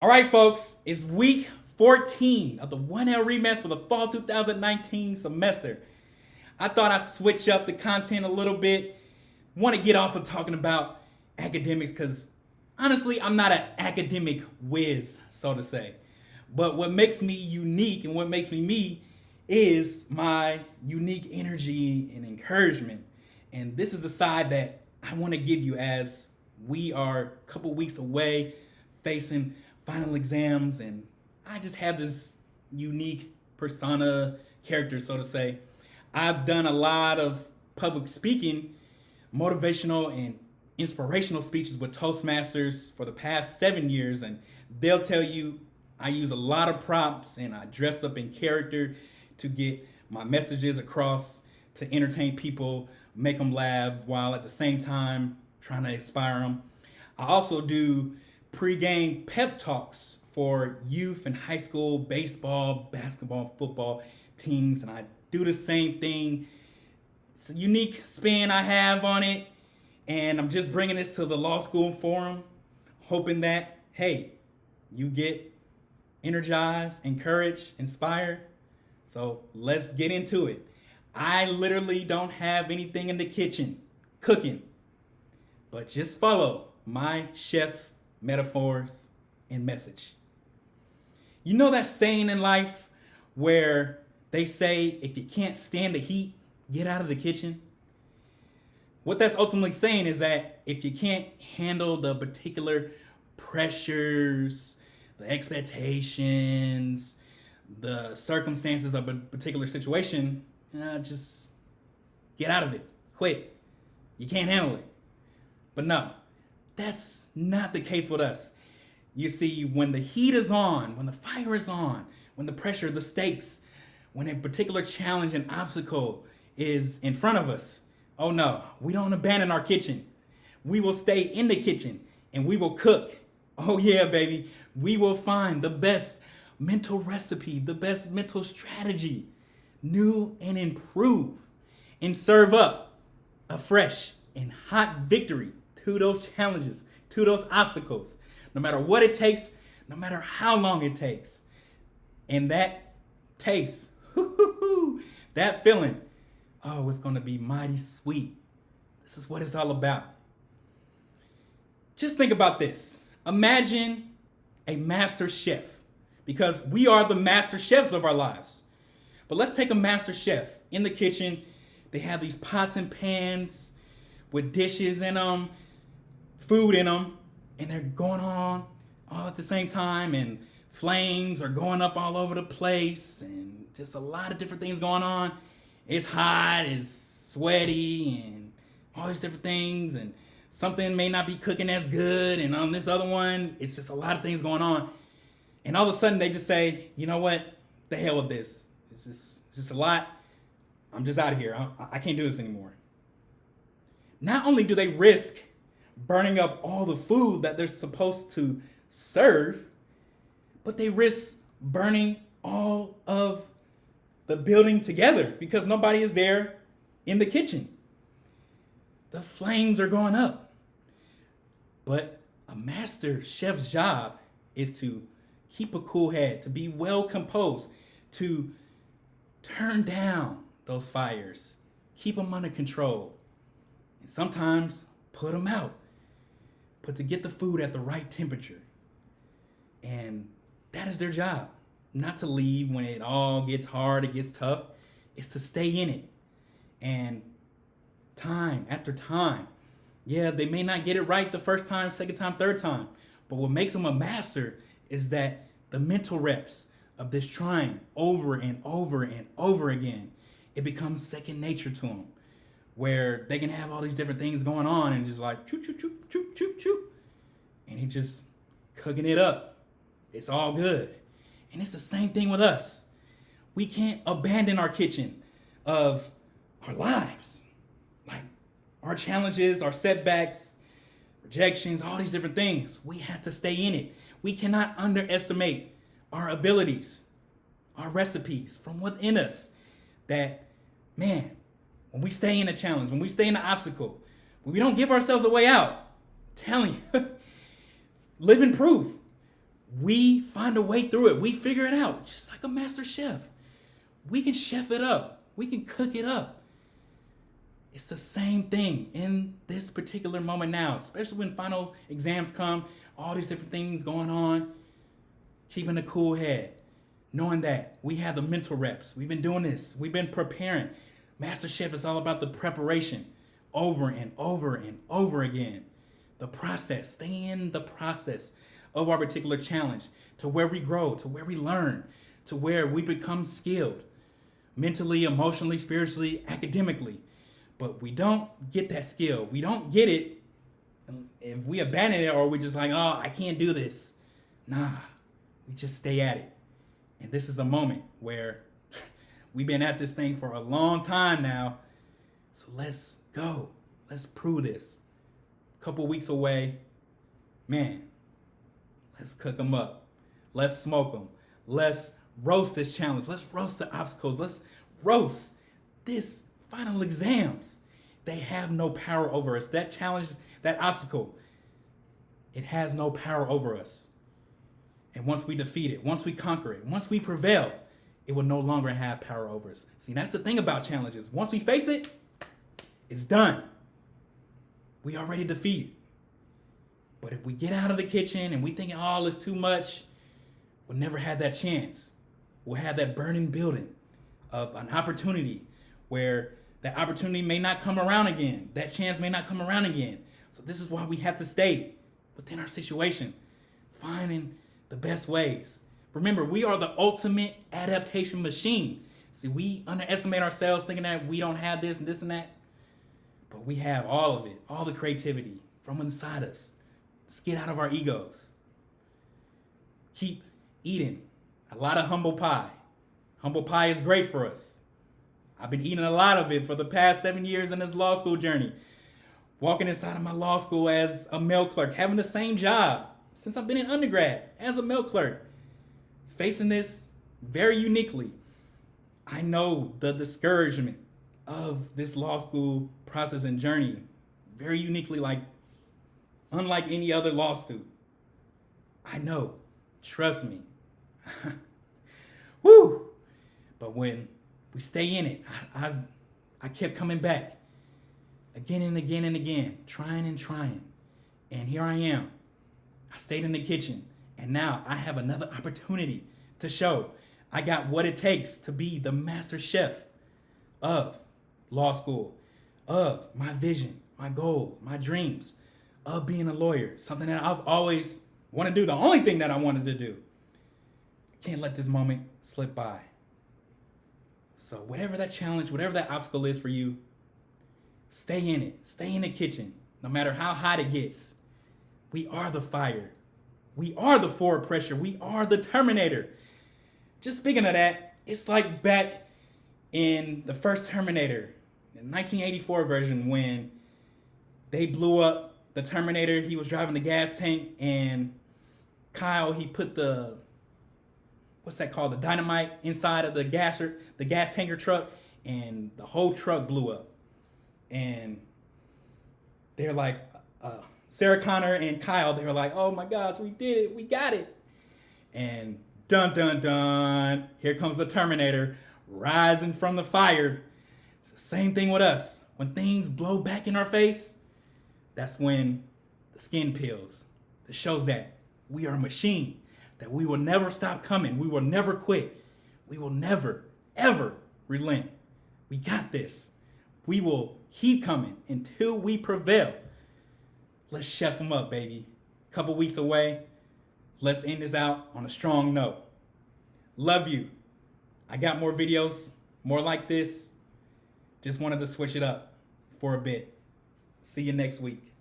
All right, folks, it's week 14 of the 1L rematch for the fall 2019 semester. I thought I'd switch up the content a little bit. Want to get off of talking about academics because honestly, I'm not an academic whiz, so to say. But what makes me unique and what makes me me is my unique energy and encouragement. And this is the side that I want to give you as we are a couple weeks away facing final exams, and I just have this unique persona character, so to say. I've done a lot of public speaking, motivational and inspirational speeches with Toastmasters for the past 7 years, and they'll tell you I use a lot of props and I dress up in character to get my messages across, to entertain people, make them laugh, while at the same time trying to inspire them. I also do pre-game pep talks for youth and high school baseball, basketball, football teams, and I do the same thing. It's a unique spin I have on it, and I'm just bringing this to the law school forum, hoping that, hey, you get energized, encouraged, inspired. So let's get into it. I literally don't have anything in the kitchen cooking, but just follow my chef metaphors and message. You know that saying in life where they say if you can't stand the heat, get out of the kitchen? What that's ultimately saying is that if you can't handle the particular pressures, the expectations, the circumstances of a particular situation, just get out of it. Quit. You can't handle it. But no, that's not the case with us. You see, when the heat is on, when the fire is on, when the pressure, the stakes, when a particular challenge and obstacle is in front of us, oh no, we don't abandon our kitchen. We will stay in the kitchen and we will cook. Oh yeah, baby. We will find the best mental recipe, the best mental strategy, new and improved, and serve up a fresh and hot victory to those challenges, to those obstacles, no matter what it takes, no matter how long it takes. And that taste, that feeling, oh, it's going to be mighty sweet. This is what it's all about. Just think about this. Imagine a master chef, because we are the master chefs of our lives. But let's take a master chef in the kitchen. They have these pots and pans with dishes in them, food in them, and they're going on all at the same time, and flames are going up all over the place, and just a lot of different things going on. It's hot, it's sweaty, and all these different things, and something may not be cooking as good, and on this other one, it's just a lot of things going on. And all of a sudden, they just say, you know what? The hell with this. It's just a lot. I'm just out of here. I can't do this anymore. Not only do they risk burning up all the food that they're supposed to serve, but they risk burning all of the building together because nobody is there in the kitchen. The flames are going up. But a master chef's job is to keep a cool head, to be well composed, to turn down those fires, keep them under control, and sometimes put them out, but to get the food at the right temperature. And that is their job. Not to leave when it all gets hard, it gets tough. It's to stay in it. And time after time, yeah, they may not get it right the first time, second time, third time. But what makes them a master is that the mental reps of this trying over and over and over again, it becomes second nature to them, where they can have all these different things going on and just like choo choo choo choo choo choo, and he just cooking it up. It's all good. And it's the same thing with us. We can't abandon our kitchen of our lives, like our challenges, our setbacks, rejections, all these different things. We have to stay in it. We cannot underestimate our abilities, our recipes from within us. That, man, when we stay in a challenge, when we stay in an obstacle, when we don't give ourselves a way out, I'm telling you, living proof. we find a way through it. We figure it out, just like a master chef. We can chef it up. We can cook it up. It's the same thing in this particular moment now, especially when final exams come, all these different things going on. Keeping a cool head, knowing that we have the mental reps. We've been doing this. We've been preparing. Master Chef is all about the preparation over and over and over again. The process, staying in the process of our particular challenge to where we grow, to where we learn, to where we become skilled mentally, emotionally, spiritually, academically. But we don't get that skill. We don't get it if we abandon it or we just like, oh, I can't do this. Nah, we just stay at it. And this is a moment where we've been at this thing for a long time now. So let's go. Let's prove this. A couple weeks away. Man, let's cook them up. Let's smoke them. Let's roast this challenge. Let's roast the obstacles. Let's roast this final exams. They have no power over us. That challenge, that obstacle, it has no power over us. And once we defeat it, once we conquer it, once we prevail, it will no longer have power over us. See, that's the thing about challenges. Once we face it, it's done. We already defeated. But if we get out of the kitchen and we think, oh, it's too much, we'll never have that chance. We'll have that burning building of an opportunity where that opportunity may not come around again. That chance may not come around again. So this is why we have to stay within our situation, finding the best ways. Remember, we are the ultimate adaptation machine. See, we underestimate ourselves thinking that we don't have this and this and that. But we have all of it, all the creativity from inside us. Let's get out of our egos. Keep eating a lot of humble pie. Humble pie is great for us. I've been eating a lot of it for the past 7 years in this law school journey. Walking inside of my law school as a mail clerk, having the same job since I've been in undergrad as a mail clerk. Facing this very uniquely. I know the discouragement of this law school process and journey very uniquely, like unlike any other law student. I know. Trust me. Woo! But when we stay in it, I kept coming back again and again and again, trying and trying. And here I am. I stayed in the kitchen, and now I have another opportunity to show I got what it takes to be the master chef of law school, of my vision, my goal, my dreams, of being a lawyer, something that I've always wanted to do, the only thing that I wanted to do. Can't let this moment slip by. So whatever that challenge, whatever that obstacle is for you, stay in it. Stay in the kitchen. No matter how hot it gets, we are the fire. We are the forward pressure. We are the Terminator. Just speaking of that, it's like back in the first Terminator, the 1984 version, when they blew up the Terminator. He was driving the gas tank, and Kyle, he put the, what's that called? The dynamite inside of the gas tanker truck, and the whole truck blew up. And they're like, Sarah Connor and Kyle, they were like, oh my gosh, we did it. We got it. And dun, dun, dun, here comes the Terminator rising from the fire. It's the same thing with us. When things blow back in our face, that's when the skin peels. It shows that we are a machine, that we will never stop coming. We will never quit. We will never, ever relent. We got this. We will keep coming until we prevail. Let's chef them up, baby. Couple weeks away. Let's end this out on a strong note. Love you. I got more videos, more like this. Just wanted to switch it up for a bit. See you next week.